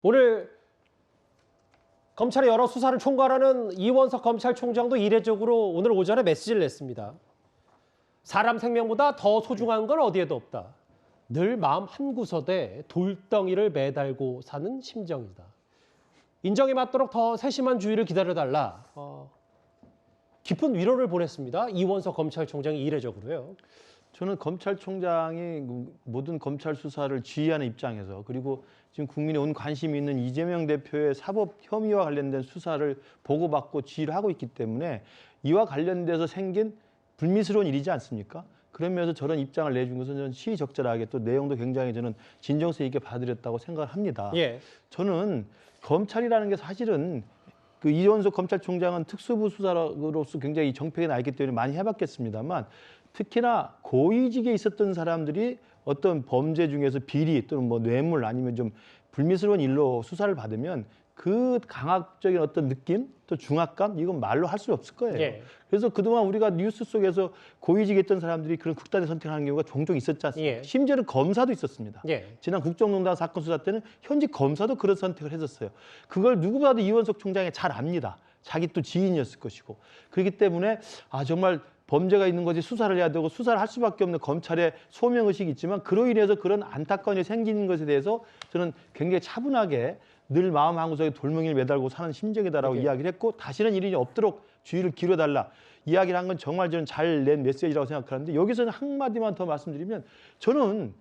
오늘 검찰의 여러 수사를 총괄하는 이원석 검찰총장도 이례적으로 오늘 오전에 메시지를 냈습니다. 사람 생명보다 더 소중한 건 어디에도 없다. 늘 마음 한구석에 돌덩이를 매달고 사는 심정이다. 인정에 맞도록 더 세심한 주의를 기다려달라. 깊은 위로를 보냈습니다. 이원석 검찰총장이 이례적으로요. 저는 검찰총장이 모든 검찰 수사를 지휘하는 입장에서, 그리고 지금 국민의 온 관심이 있는 이재명 대표의 사법 혐의와 관련된 수사를 보고받고 지휘를 하고 있기 때문에 이와 관련돼서 생긴 불미스러운 일이지 않습니까? 그러면서 저런 입장을 내준 것은 저는 시의적절하게, 또 내용도 굉장히 저는 진정성 있게 받아들였다고 생각을 합니다. 예. 저는 검찰이라는 게 사실은 그 이원석 검찰총장은 특수부 수사로서 굉장히 정평이 나 있기 때문에 많이 해봤겠습니다만, 특히나 고위직에 있었던 사람들이 어떤 범죄 중에서 비리 또는 뭐 뇌물 아니면 좀 불미스러운 일로 수사를 받으면 그 강압적인 어떤 느낌, 또 중압감, 이건 말로 할 수 없을 거예요. 예. 그래서 그동안 우리가 뉴스 속에서 고위직에 있던 사람들이 그런 극단의 선택을 하는 경우가 종종 있었지 않습니까? 예. 심지어는 검사도 있었습니다. 예. 지난 국정농단 사건 수사 때는 현직 검사도 그런 선택을 했었어요. 그걸 누구보다도 이원석 총장이 잘 압니다. 자기 또 지인이었을 것이고. 그렇기 때문에 정말 범죄가 있는 것이 수사를 해야 되고 수사를 할 수밖에 없는 검찰의 소명의식이 있지만, 그로 인해서 그런 안타까운 일이 생기는 것에 대해서 저는 굉장히 차분하게 늘 마음 한구석에 돌멩이를 매달고 사는 심정이다라고 이야기를 했고, 다시는 이런 일이 없도록 주의를 기울여달라 이야기를 한 건 정말 저는 잘 낸 메시지라고 생각하는데, 여기서는 한마디만 더 말씀드리면, 저는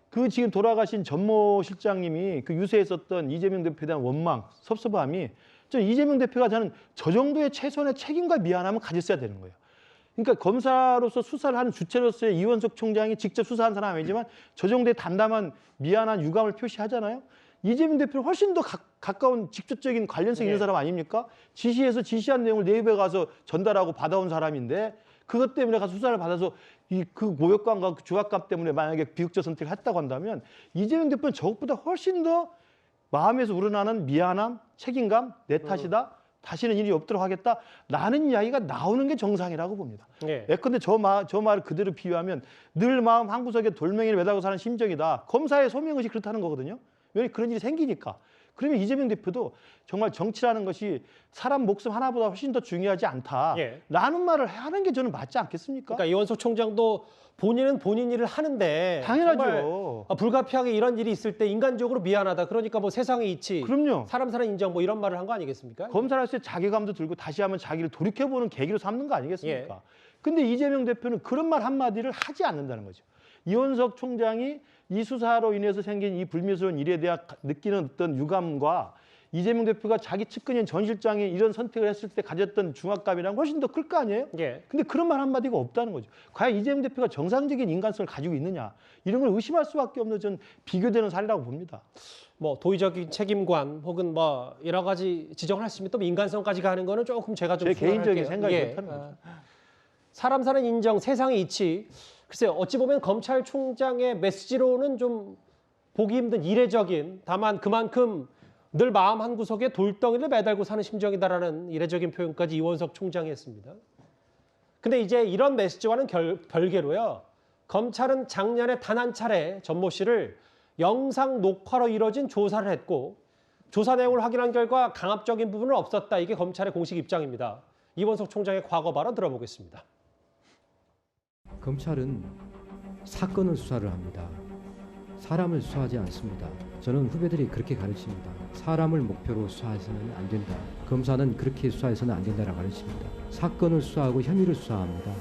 그 지금 돌아가신 전모 실장님이 그 유세했었던 이재명 대표에 대한 원망, 섭섭함이, 저는 이재명 대표가 저는 저 정도의 최소한의 책임과 미안함을 가졌어야 되는 거예요. 그러니까 검사로서 수사를 하는 주체로서의 이원석 총장이 직접 수사한 사람은 아니지만 저 정도의 담담한 미안한 유감을 표시하잖아요. 이재명 대표는 훨씬 더 가까운 직접적인 관련성 있는 사람 아닙니까? 지시해서 지시한 내용을 내부에 가서 전달하고 받아온 사람인데, 그것 때문에 가서 수사를 받아서 그 모욕감과 그 중압감 때문에 만약에 비극적 선택을 했다고 한다면, 이재명 대표는 저것보다 훨씬 더 마음에서 우러나는 미안함, 책임감, 내 탓이다, 다시는 일이 없도록 하겠다라는 이야기가 나오는 게 정상이라고 봅니다. 예컨대 저 말을 그대로 비유하면 늘 마음 한구석에 돌멩이를 매달고 사는 심정이다. 검사의 소명의식 그렇다는 거거든요. 왜 그런 일이 생기니까. 그러면 이재명 대표도 정말 정치라는 것이 사람 목숨 하나보다 훨씬 더 중요하지 않다라는 말을 하는 게 저는 맞지 않겠습니까? 그러니까 이원석 총장도 본인은 본인 일을 하는데 당연하죠. 불가피하게 이런 일이 있을 때 인간적으로 미안하다. 그러니까 뭐 세상의 이치, 그럼요. 사람 사는 인정, 뭐 이런 말을 한 거 아니겠습니까? 검사할 때 자괴감도 들고 다시 한번 자기를 돌이켜보는 계기로 삼는 거 아니겠습니까? 근데 이재명 대표는 그런 말 한마디를 하지 않는다는 거죠. 이원석 총장이 이 수사로 인해서 생긴 이 불미스러운 일에 대한 느끼는 어떤 유감과 이재명 대표가 자기 측근인 전 실장이 이런 선택을 했을 때 가졌던 중압감이랑 훨씬 더 클 거 아니에요? 근데 그런 말 한마디가 없다는 거죠. 과연 이재명 대표가 정상적인 인간성을 가지고 있느냐, 이런 걸 의심할 수밖에 없는 전 비교되는 사례라고 봅니다. 뭐 도의적인 책임관 혹은 뭐 여러 가지 지적을 할 수 있으면 또 인간성까지 가는 거는 조금 제가 좀 제 개인적인 수긍할게요. 생각이 그렇다는 거죠. 사람 사는 인정, 세상의 이치. 글쎄요, 어찌 보면 검찰총장의 메시지로는 좀 보기 힘든 이례적인, 다만 그만큼 늘 마음 한구석에 돌덩이를 매달고 사는 심정이다라는 이례적인 표현까지 이원석 총장이 했습니다. 근데 이제 이런 메시지와는 별개로요, 검찰은 작년에 단 한 차례 전모 씨를 영상 녹화로 이뤄진 조사를 했고, 조사 내용을 확인한 결과 강압적인 부분은 없었다. 이게 검찰의 공식 입장입니다. 이원석 총장의 과거 발언 들어보겠습니다. 검찰은 사건을 수사를 합니다. 사람을 수사하지 않습니다. 저는 후배들이 그렇게 가르칩니다. 사람을 목표로 수사해서는 안 된다. 검사는 그렇게 수사해서는 안 된다라고 가르칩니다. 사건을 수사하고 혐의를 수사합니다.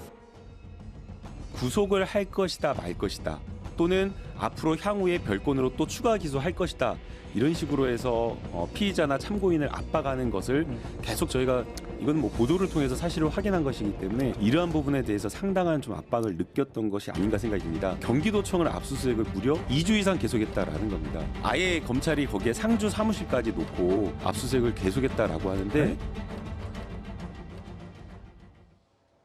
구속을 할 것이다 말 것이다, 또는 앞으로 향후에 별건으로 또 추가 기소할 것이다, 이런 식으로 해서 피의자나 참고인을 압박하는 것을 계속 저희가, 이건 뭐 보도를 통해서 사실을 확인한 것이기 때문에 이러한 부분에 대해서 상당한 좀 압박을 느꼈던 것이 아닌가 생각이 듭니다. 경기도청을 압수수색을 무려 2주 이상 계속했다라는 겁니다. 아예 검찰이 거기에 상주 사무실까지 놓고 압수수색을 계속했다라고 하는데,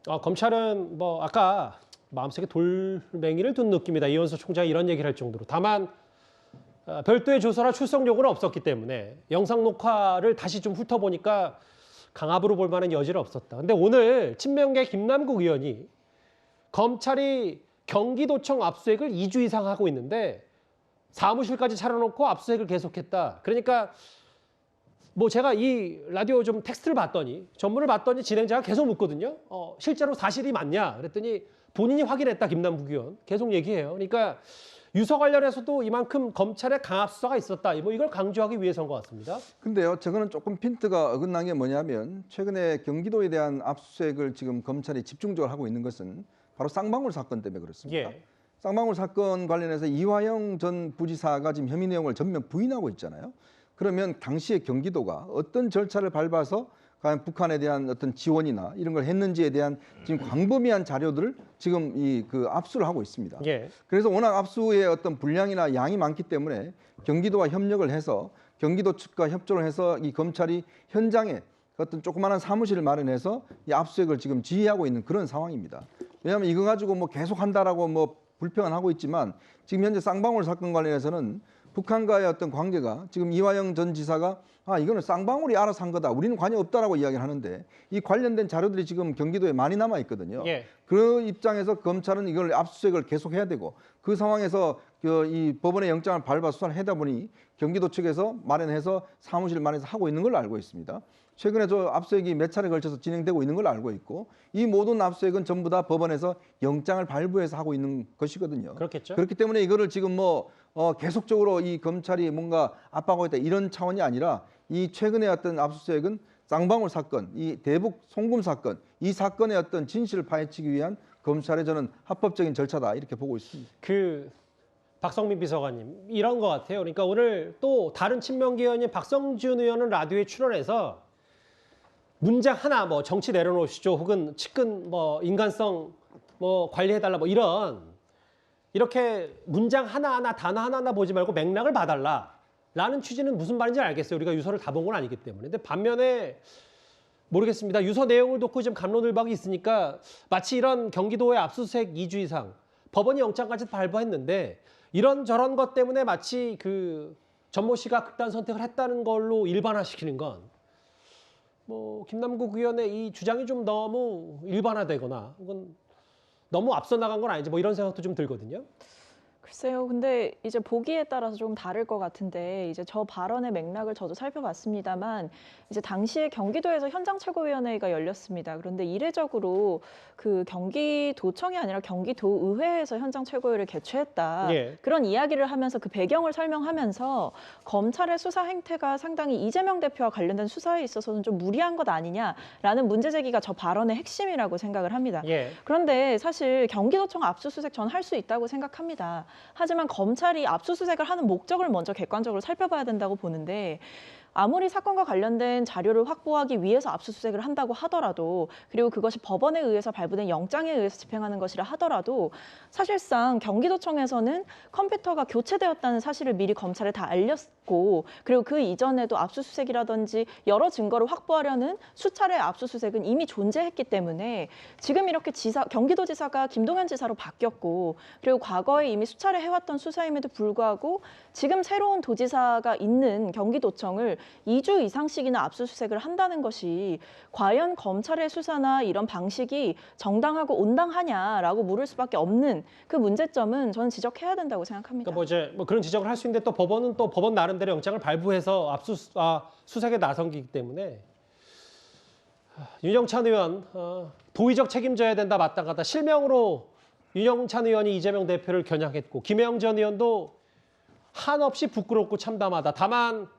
검찰은 뭐 아까 마음속에 돌멩이를 둔 느낌이다. 이원석 총장이 이런 얘기를 할 정도로. 다만 별도의 조사나 출석 요구는 없었기 때문에 영상 녹화를 다시 좀 훑어보니까 강압으로 볼 만한 여지는 없었다. 근데 오늘 친명계 김남국 의원이 검찰이 경기도청 압수수색을 2주 이상 하고 있는데 사무실까지 차려놓고 압수수색을 계속했다. 그러니까 뭐 제가 이 라디오 좀 텍스트를 봤더니 전문을 봤더니 진행자가 계속 묻거든요. 실제로 사실이 맞냐? 그랬더니 본인이 확인했다. 김남국 의원 계속 얘기해요. 그러니까 유서 관련해서도 이만큼 검찰의 강압 수사가 있었다. 뭐 이걸 강조하기 위해서인 것 같습니다. 근데요, 저거는 조금 핀트가 어긋난 게 뭐냐면 최근에 경기도에 대한 압수수색을 지금 검찰이 집중적으로 하고 있는 것은 바로 쌍방울 사건 때문에 그렇습니다. 예. 쌍방울 사건 관련해서 이화영 전 부지사가 지금 혐의 내용을 전면 부인하고 있잖아요. 그러면 당시에 경기도가 어떤 절차를 밟아서 과연 북한에 대한 어떤 지원이나 이런 걸 했는지에 대한 지금 광범위한 자료들을 지금 압수를 하고 있습니다. 예. 그래서 워낙 압수의 어떤 분량이나 양이 많기 때문에 경기도와 협력을 해서 경기도 측과 협조를 해서 이 검찰이 현장에 어떤 조그마한 사무실을 마련해서 이 압수수색을 지금 지휘하고 있는 그런 상황입니다. 왜냐하면 이거 가지고 뭐 계속 한다라고 뭐 불평은 하고 있지만 지금 현재 쌍방울 사건 관련해서는 북한과의 어떤 관계가 지금 이화영 전 지사가 이거는 쌍방울이 알아서 한 거다. 우리는 관여 없다라고 이야기를 하는데 이 관련된 자료들이 지금 경기도에 많이 남아 있거든요. 예. 그 입장에서 검찰은 이걸 압수수색을 계속 해야 되고 그 상황에서 이 법원의 영장을 밟아 수사를 하다 보니 경기도 측에서 마련해서 사무실 마련해서 하고 있는 걸로 알고 있습니다. 최근에 저 압수수색이 몇 차례 걸쳐서 진행되고 있는 걸로 알고 있고 이 모든 압수수색은 전부 다 법원에서 영장을 발부해서 하고 있는 것이거든요. 그렇겠죠. 그렇기 때문에 이거를 지금 계속적으로 이 검찰이 뭔가 압박하고 있다 이런 차원이 아니라 이 최근에 어떤 압수수색은 쌍방울 사건, 이 대북 송금 사건, 이 사건의 어떤 진실을 파헤치기 위한 검찰의 저는 합법적인 절차다 이렇게 보고 있습니다. 박성민 비서관님 이런 것 같아요. 그러니까 오늘 또 다른 친명계 의원인 박성준 의원은 라디오에 출연해서 문장 하나 뭐 정치 내려놓으시죠 혹은 측근 뭐 인간성 뭐 관리해달라 뭐 이렇게 문장 하나하나 단어 하나하나 보지 말고 맥락을 봐달라라는 취지는 무슨 말인지 알겠어요. 우리가 유서를 다 본 건 아니기 때문에. 근데 반면에 모르겠습니다. 유서 내용을 놓고 지금 갑론을박이 있으니까 마치 이런 경기도의 압수수색 2주 이상 법원이 영장까지 발부했는데 이런저런 것 때문에 마치 전모 씨가 극단 선택을 했다는 걸로 일반화시키는 건 뭐 김남국 의원의 이 주장이 좀 너무 일반화되거나 혹은 너무 앞서 나간 건 아닌지 뭐 이런 생각도 좀 들거든요. 글쎄요. 근데 이제 보기에 따라서 좀 다를 것 같은데 이제 저 발언의 맥락을 저도 살펴봤습니다만 이제 당시에 경기도에서 현장 최고위원회가 열렸습니다. 그런데 이례적으로 경기도청이 아니라 경기도의회에서 현장 최고위를 개최했다. 예. 그런 이야기를 하면서 그 배경을 설명하면서 검찰의 수사 행태가 상당히 이재명 대표와 관련된 수사에 있어서는 좀 무리한 것 아니냐라는 문제 제기가 저 발언의 핵심이라고 생각을 합니다. 예. 그런데 사실 경기도청 압수수색 전 할 수 있다고 생각합니다. 하지만 검찰이 압수수색을 하는 목적을 먼저 객관적으로 살펴봐야 된다고 보는데 아무리 사건과 관련된 자료를 확보하기 위해서 압수수색을 한다고 하더라도 그리고 그것이 법원에 의해서 발부된 영장에 의해서 집행하는 것이라 하더라도 사실상 경기도청에서는 컴퓨터가 교체되었다는 사실을 미리 검찰에 다 알렸고 그리고 그 이전에도 압수수색이라든지 여러 증거를 확보하려는 수차례의 압수수색은 이미 존재했기 때문에 지금 이렇게 경기도지사가 김동연 지사로 바뀌었고 그리고 과거에 이미 수차례 해왔던 수사임에도 불구하고 지금 새로운 도지사가 있는 경기도청을 2주 이상씩이나 압수수색을 한다는 것이 과연 검찰의 수사나 이런 방식이 정당하고 온당하냐라고 물을 수밖에 없는 그 문제점은 저는 지적해야 된다고 생각합니다. 그러니까 뭐 그런 지적을 할 수 있는데 또 법원은 또 법원 나름대로 영장을 발부해서 수색에 나선기 때문에 윤영찬 의원 도의적 책임져야 된다 마땅하다. 실명으로 윤영찬 의원이 이재명 대표를 겨냥했고 김영 전 의원도 한없이 부끄럽고 참담하다. 다만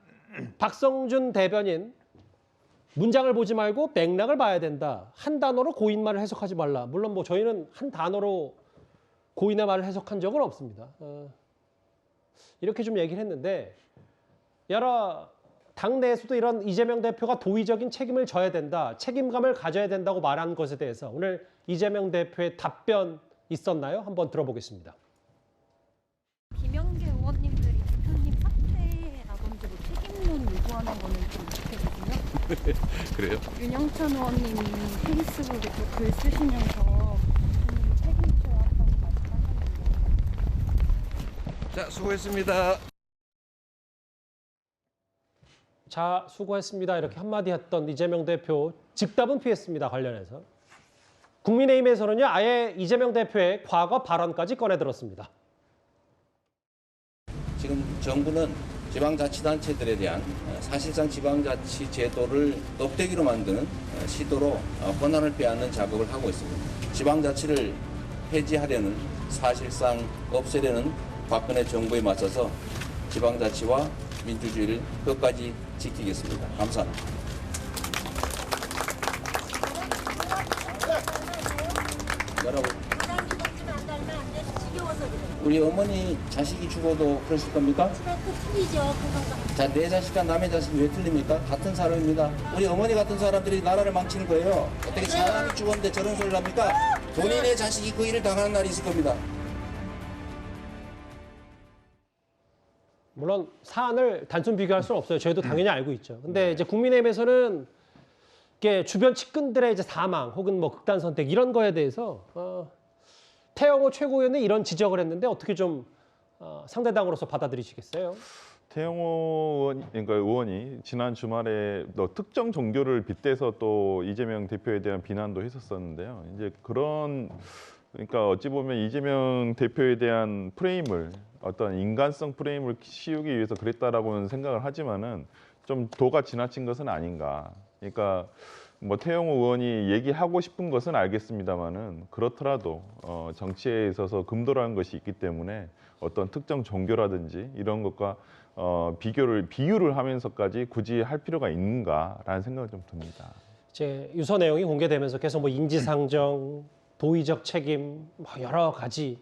박성준 대변인 문장을 보지 말고 맥락을 봐야 된다. 한 단어로 고인말을 해석하지 말라. 물론 뭐 저희는 한 단어로 고인의 말을 해석한 적은 없습니다. 이렇게 좀 얘기를 했는데 여러 당내에서도 이런 이재명 대표가 도의적인 책임을 져야 된다. 책임감을 가져야 된다고 말한 것에 대해서 오늘 이재명 대표의 답변 있었나요? 한번 들어보겠습니다. 김영계 의원님들이 대표님 사퇴라든지 뭐 책임론 요구하는 거는 좀 못했거든요. 그래요? 윤영찬 의원님이 페이스북에 또 글 쓰시면서 대표님이 책임져야 한다고 말씀하셨는데. 자, 수고했습니다. 자, 수고했습니다. 이렇게 한마디 했던 이재명 대표 즉답은 피했습니다. 관련해서. 국민의힘에서는요. 아예 이재명 대표의 과거 발언까지 꺼내들었습니다. 지금 정부는 지방자치단체들에 대한 사실상 지방자치 제도를 껍데기로 만드는 시도로 권한을 빼앗는 작업을 하고 있습니다. 지방자치를 폐지하려는, 사실상 없애려는 박근혜 정부에 맞서서 지방자치와 민주주의를 끝까지 지키겠습니다. 감사합니다. 여러분, 우리 어머니 자식이 죽어도 그러실 겁니까? 자, 내 자식과 남의 자식이 왜 틀립니까? 같은 사람입니다. 우리 어머니 같은 사람들이 나라를 망치는 거예요. 어떻게 사람이 죽었는데 저런 소리를 합니까? 본인의 자식이 그 일을 당하는 날이 있을 겁니다. 물론 사안을 단순 비교할 수는 없어요. 저희도 당연히 알고 있죠. 근데 이제 국민의힘에서는 이게 주변 측근들의 이제 사망 혹은 뭐 극단 선택 이런 거에 대해서 태영호 최고위원은 이런 지적을 했는데 어떻게 좀 상대당으로서 받아들이시겠어요? 태영호 의원이 지난 주말에 특정 종교를 빗대서 또 이재명 대표에 대한 비난도 했었었는데요. 이제 그러니까 어찌 보면 이재명 대표에 대한 프레임을 어떤 인간성 프레임을 씌우기 위해서 그랬다라고는 생각을 하지만은 좀 도가 지나친 것은 아닌가. 그러니까 뭐 태영호 의원이 얘기하고 싶은 것은 알겠습니다만은 그렇더라도 정치에 있어서 금도라는 것이 있기 때문에 어떤 특정 종교라든지 이런 것과 비유를 하면서까지 굳이 할 필요가 있는가라는 생각이 좀 듭니다. 이제 유서 내용이 공개되면서 계속 뭐 인지상정, 도의적 책임, 뭐 여러 가지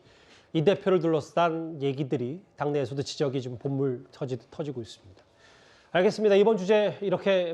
이 대표를 둘러싼 얘기들이 당내에서도 지적이 좀 본물 터지고 있습니다. 알겠습니다. 이번 주제 이렇게